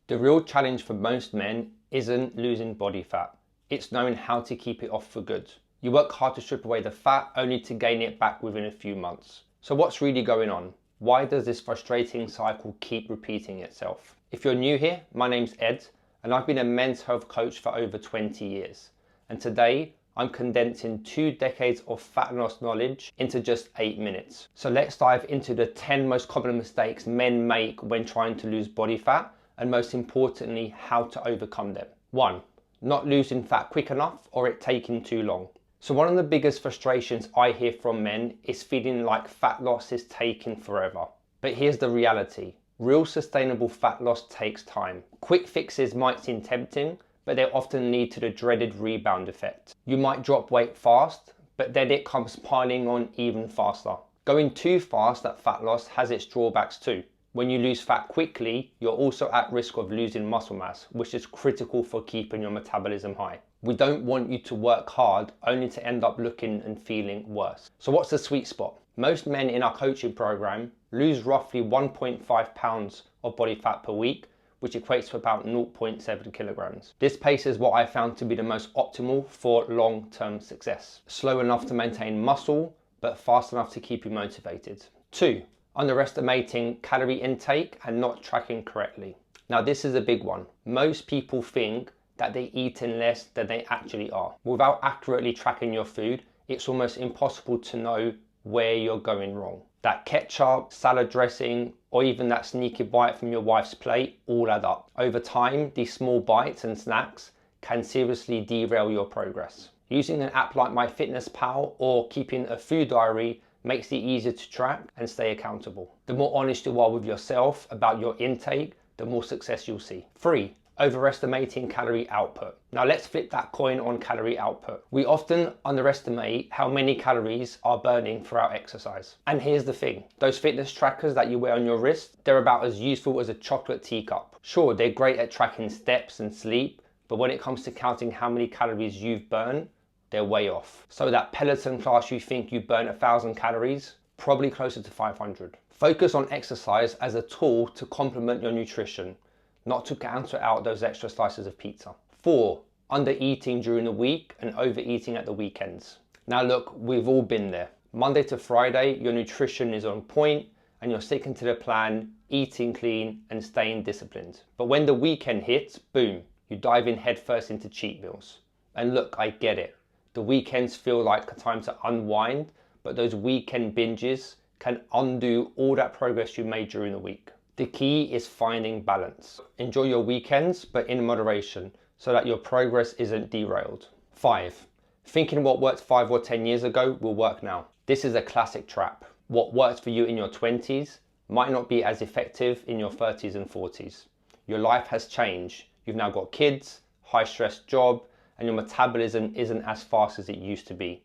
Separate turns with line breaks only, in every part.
The real challenge for most men isn't losing body fat. It's knowing how to keep it off for good. You work hard to strip away the fat only to gain it back within a few months. So what's really going on? Why does this frustrating cycle keep repeating itself? If you're new here, my name's Ed, and I've been a men's health coach for over 20 years. And today, I'm condensing 2 decades of fat loss knowledge into just 8 minutes. So let's dive into the 10 most common mistakes men make when trying to lose body fat, and most importantly, how to overcome them. 1. Not losing fat quick enough or it taking too long. So one of the biggest frustrations I hear from men is feeling like fat loss is taking forever. But here's the reality. Real sustainable fat loss takes time. Quick fixes might seem tempting, but they often lead to the dreaded rebound effect. You might drop weight fast, but then it comes piling on even faster. Going too fast at fat loss has its drawbacks too. When you lose fat quickly, you're also at risk of losing muscle mass, which is critical for keeping your metabolism high. We don't want you to work hard only to end up looking and feeling worse. So what's the sweet spot? Most men in our coaching program lose roughly 1.5 pounds of body fat per week, which equates to about 0.7 kilograms. This pace is what I found to be the most optimal for long-term success. Slow enough to maintain muscle, but fast enough to keep you motivated. 2. Underestimating calorie intake and not tracking correctly. Now this is a big one. Most people think that they're eating less than they actually are. Without accurately tracking your food, it's almost impossible to know where you're going wrong. That ketchup, salad dressing, or even that sneaky bite from your wife's plate all add up. Over time, these small bites and snacks can seriously derail your progress. Using an app like MyFitnessPal or keeping a food diary makes it easier to track and stay accountable. The more honest you are with yourself about your intake, the more success you'll see. 3. Overestimating calorie output. Now let's flip that coin on calorie output. We often underestimate how many calories are burning throughout exercise. And here's the thing, those fitness trackers that you wear on your wrist, they're about as useful as a chocolate teacup. Sure, they're great at tracking steps and sleep, but when it comes to counting how many calories you've burned, they're way off. So that Peloton class you think you burn 1,000 calories, probably closer to 500. Focus on exercise as a tool to complement your nutrition, not to counter out those extra slices of pizza. 4. Under-eating during the week and overeating at the weekends. Now look, we've all been there. Monday to Friday, your nutrition is on point and you're sticking to the plan, eating clean and staying disciplined. But when the weekend hits, boom, you dive in headfirst into cheat meals. And look, I get it. The weekends feel like a time to unwind, but those weekend binges can undo all that progress you made during the week. The key is finding balance. Enjoy your weekends, but in moderation, so that your progress isn't derailed. 5. Thinking what worked 5 or 10 years ago will work now. This is a classic trap. What worked for you in your 20s might not be as effective in your 30s and 40s. Your life has changed. You've now got kids, high-stress job, and your metabolism isn't as fast as it used to be.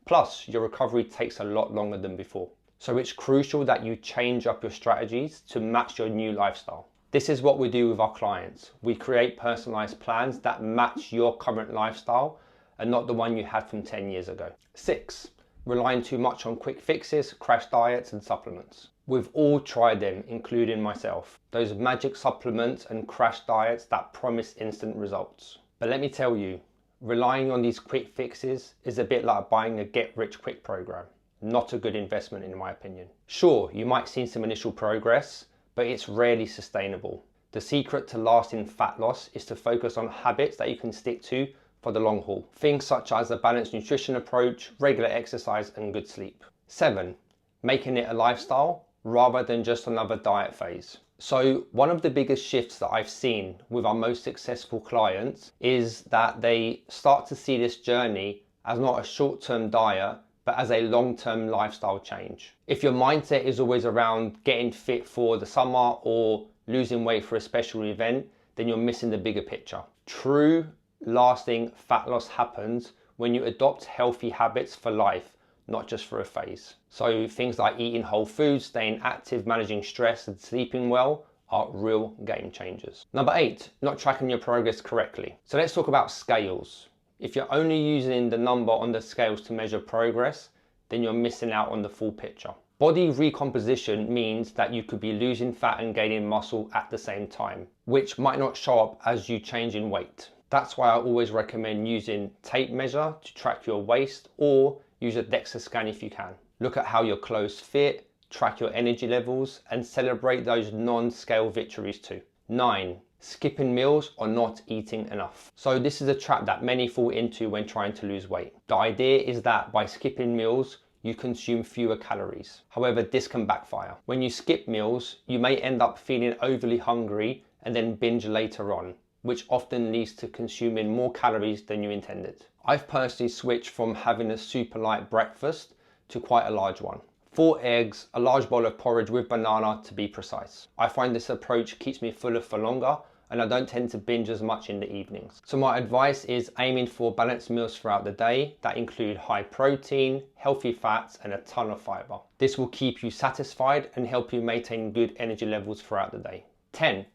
Plus, your recovery takes a lot longer than before. So it's crucial that you change up your strategies to match your new lifestyle. This is what we do with our clients. We create personalized plans that match your current lifestyle and not the one you had from 10 years ago. 6. Relying too much on quick fixes, crash diets and supplements. We've all tried them, including myself. Those magic supplements and crash diets that promise instant results. But let me tell you, relying on these quick fixes is a bit like buying a get-rich-quick program. Not a good investment in my opinion. Sure, you might see some initial progress, but it's rarely sustainable. The secret to lasting fat loss is to focus on habits that you can stick to for the long haul. Things such as a balanced nutrition approach, regular exercise and good sleep. 7. Making it a lifestyle rather than just another diet phase. So one of the biggest shifts that I've seen with our most successful clients is that they start to see this journey as not a short-term diet, but as a long-term lifestyle change. If your mindset is always around getting fit for the summer or losing weight for a special event, then you're missing the bigger picture. True lasting fat loss happens when you adopt healthy habits for life, not just for a phase. So things like eating whole foods, staying active, managing stress and sleeping well are real game changers. Number 8, not tracking your progress correctly. So let's talk about scales. If you're only using the number on the scales to measure progress, then you're missing out on the full picture. Body recomposition means that you could be losing fat and gaining muscle at the same time, which might not show up as you change in weight. That's why I always recommend using tape measure to track your waist, or use a DEXA scan if you can. Look at how your clothes fit, track your energy levels, and celebrate those non-scale victories too. 9. Skipping meals or not eating enough. So this is a trap that many fall into when trying to lose weight. The idea is that by skipping meals, you consume fewer calories. However, this can backfire. When you skip meals, you may end up feeling overly hungry and then binge later on, which often leads to consuming more calories than you intended. I've personally switched from having a super light breakfast to quite a large one. 4 eggs, a large bowl of porridge with banana to be precise. I find this approach keeps me fuller for longer, and I don't tend to binge as much in the evenings. So my advice is aiming for balanced meals throughout the day that include high protein, healthy fats, and a ton of fiber. This will keep you satisfied and help you maintain good energy levels throughout the day. 10.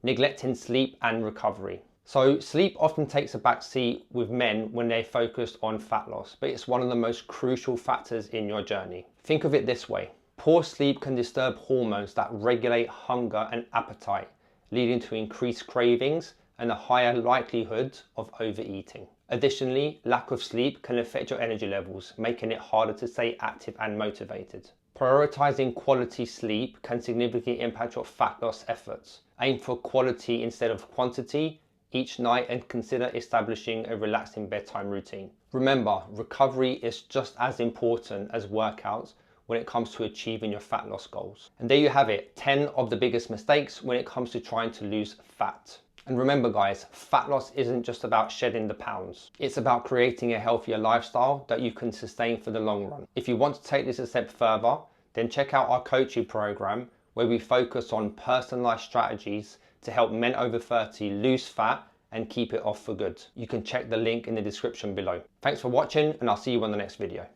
Neglecting sleep and recovery. So sleep often takes a back seat with men when they're focused on fat loss, but it's one of the most crucial factors in your journey. Think of it this way. Poor sleep can disturb hormones that regulate hunger and appetite, leading to increased cravings and a higher likelihood of overeating. Additionally, lack of sleep can affect your energy levels, making it harder to stay active and motivated. Prioritizing quality sleep can significantly impact your fat loss efforts. Aim for quality instead of quantity each night and consider establishing a relaxing bedtime routine. Remember, recovery is just as important as workouts when it comes to achieving your fat loss goals. And there you have it, 10 of the biggest mistakes when it comes to trying to lose fat. And remember guys, fat loss isn't just about shedding the pounds. It's about creating a healthier lifestyle that you can sustain for the long run. If you want to take this a step further, then check out our coaching program where we focus on personalized strategies to help men over 30 lose fat and keep it off for good. You can check the link in the description below. Thanks for watching, and I'll see you on the next video.